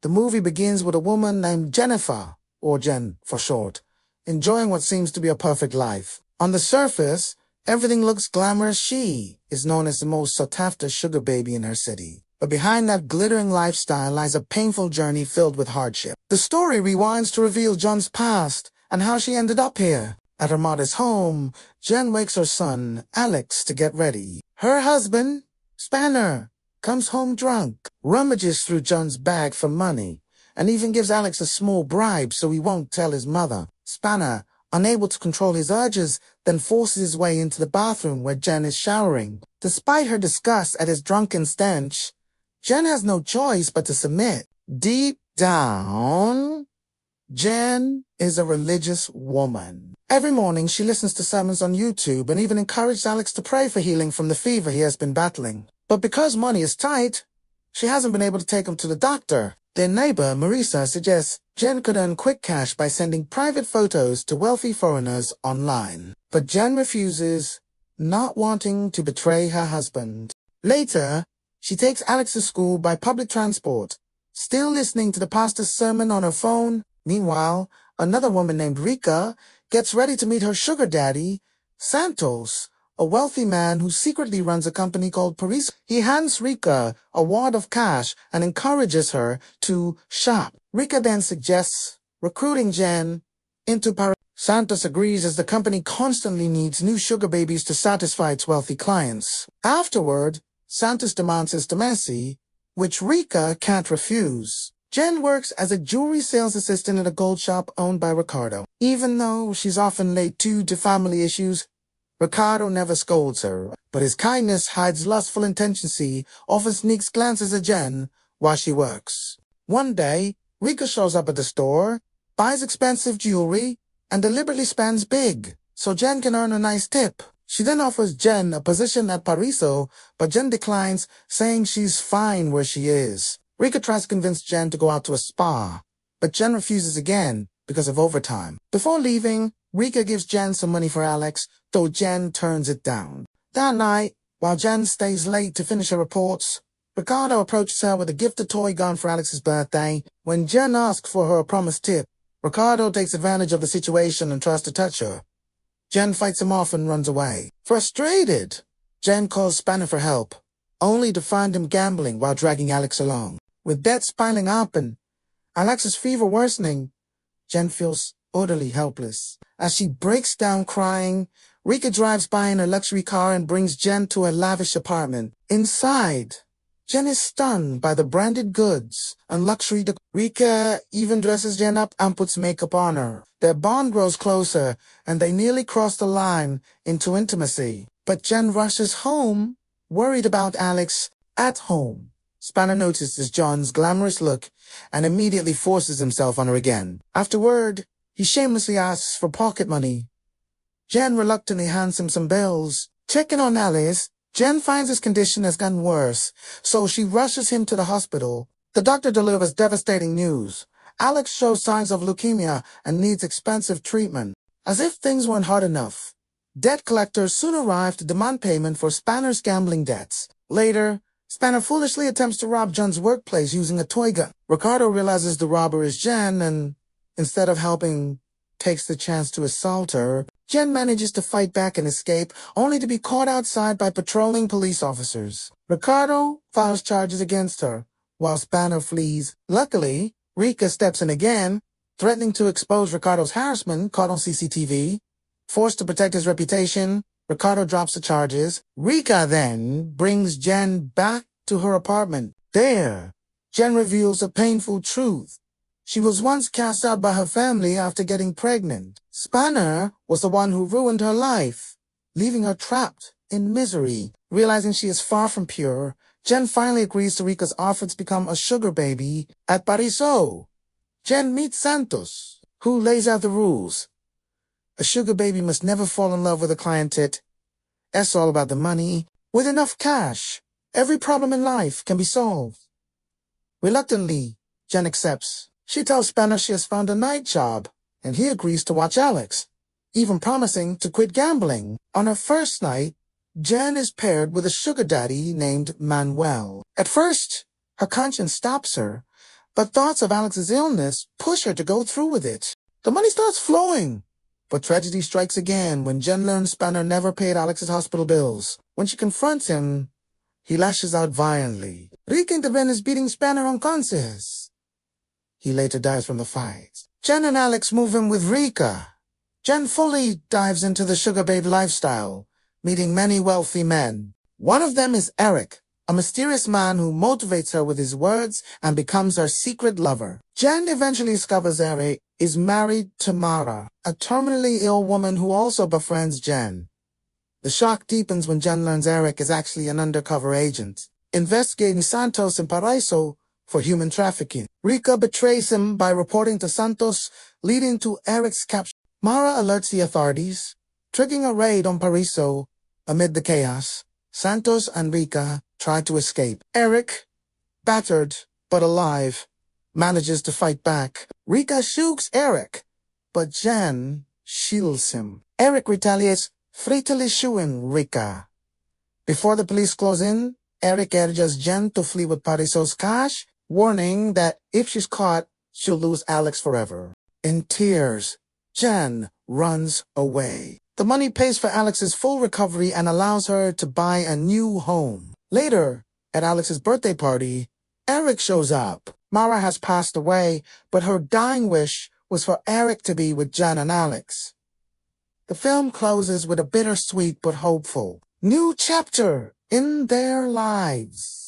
The movie begins with a woman named Jennifer, or Jen for short, enjoying what seems to be a perfect life. On the surface, everything looks glamorous. She is known as the most sought-after sugar baby in her city. But behind that glittering lifestyle lies a painful journey filled with hardship. The story rewinds to reveal Jen's past and how she ended up here. At her mother's home, Jen wakes her son, Alex, to get ready. Her husband, Spanner, comes home drunk, rummages through Jen's bag for money, and even gives Alex a small bribe so he won't tell his mother. Spanner, unable to control his urges, then forces his way into the bathroom where Jen is showering. Despite her disgust at his drunken stench, Jen has no choice but to submit. Deep down, Jen is a religious woman. Every morning, she listens to sermons on YouTube and even encouraged Alex to pray for healing from the fever he has been battling. But because money is tight, she hasn't been able to take him to the doctor. Their neighbor, Marisa, suggests Jen could earn quick cash by sending private photos to wealthy foreigners online. But Jen refuses, not wanting to betray her husband. Later, she takes Alex to school by public transport, still listening to the pastor's sermon on her phone. Meanwhile, another woman named Rika gets ready to meet her sugar daddy, Santos, a wealthy man who secretly runs a company called Pariso. He hands Rika a wad of cash and encourages her to shop. Rika then suggests recruiting Jen into Pariso. Santos agrees as the company constantly needs new sugar babies to satisfy its wealthy clients. Afterward, Santos demands intimacy, which Rika can't refuse. Jen works as a jewelry sales assistant at a gold shop owned by Ricardo. Even though she's often late due to family issues, Ricardo never scolds her, but his kindness hides lustful intentions. He often sneaks glances at Jen while she works. One day, Rika shows up at the store, buys expensive jewelry, and deliberately spends big, so Jen can earn a nice tip. She then offers Jen a position at Pariso, but Jen declines, saying she's fine where she is. Rika tries to convince Jen to go out to a spa, but Jen refuses again because of overtime. Before leaving, Rika gives Jen some money for Alex, though Jen turns it down. That night, while Jen stays late to finish her reports, Ricardo approaches her with a gifted toy gun for Alex's birthday. When Jen asks for her promised tip, Ricardo takes advantage of the situation and tries to touch her. Jen fights him off and runs away. Frustrated, Jen calls Spanner for help, only to find him gambling while dragging Alex along. With debts piling up and Alex's fever worsening, Jen feels utterly helpless. As she breaks down crying, Rika drives by in a luxury car and brings Jen to a lavish apartment. Inside, Jen is stunned by the branded goods and luxury decor. Rika even dresses Jen up and puts makeup on her. Their bond grows closer, and they nearly cross the line into intimacy. But Jen rushes home, worried about Alex at home. Spanner notices John's glamorous look and immediately forces himself on her again. Afterward, he shamelessly asks for pocket money. Jen reluctantly hands him some bills. Checking on Alice, Jen finds his condition has gotten worse, so she rushes him to the hospital. The doctor delivers devastating news. Alex shows signs of leukemia and needs expensive treatment. As if things weren't hard enough, debt collectors soon arrive to demand payment for Spanner's gambling debts. Later, Spanner foolishly attempts to rob Jen's workplace using a toy gun. Ricardo realizes the robber is Jen and, instead of helping, takes the chance to assault her. Jen manages to fight back and escape, only to be caught outside by patrolling police officers. Ricardo files charges against her, while Spanner flees. Luckily, Rika steps in again, threatening to expose Ricardo's harassment caught on CCTV. Forced to protect his reputation, Ricardo drops the charges. Rika then brings Jen back to her apartment. There, Jen reveals a painful truth. She was once cast out by her family after getting pregnant. Spanner was the one who ruined her life, leaving her trapped in misery. Realizing she is far from pure, Jen finally agrees to Rika's offer to become a sugar baby at Pariso. Jen meets Santos, who lays out the rules. A sugar baby must never fall in love with a clientette. It's all about the money. With enough cash, every problem in life can be solved. Reluctantly, Jen accepts. She tells Spanner she has found a night job, and he agrees to watch Alex, even promising to quit gambling. On her first night, Jen is paired with a sugar daddy named Manuel. At first, her conscience stops her, But thoughts of Alex's illness push her to go through with it. The money starts flowing. But tragedy strikes again when Jen learns Spanner never paid Alex's hospital bills. When she confronts him, he lashes out violently. Rika intervenes, beating Spanner unconscious. He later dies from the fight. Jen and Alex move in with Rika. Jen fully dives into the sugar babe lifestyle, meeting many wealthy men. One of them is Eric, a mysterious man who motivates her with his words and becomes her secret lover. Jen eventually discovers Eric is married to Mara, a terminally ill woman who also befriends Jen. The shock deepens when Jen learns Eric is actually an undercover agent, investigating Santos and Paraiso for human trafficking. Rika betrays him by reporting to Santos, leading to Eric's capture. Mara alerts the authorities, triggering a raid on Paraiso. Amid the chaos, Santos and Rika try to escape. Eric, battered but alive, manages to fight back. Rika shoots Eric, but Jen shields him. Eric retaliates, fatally shooting Rika. Before the police close in, Eric urges Jen to flee with Paraiso's cash, warning that if she's caught, she'll lose Alex forever. In tears, Jen runs away. The money pays for Alex's full recovery and allows her to buy a new home. Later, at Alex's birthday party, Eric shows up. Mara has passed away, but her dying wish was for Eric to be with Jen and Alex. The film closes with a bittersweet but hopeful new chapter in their lives.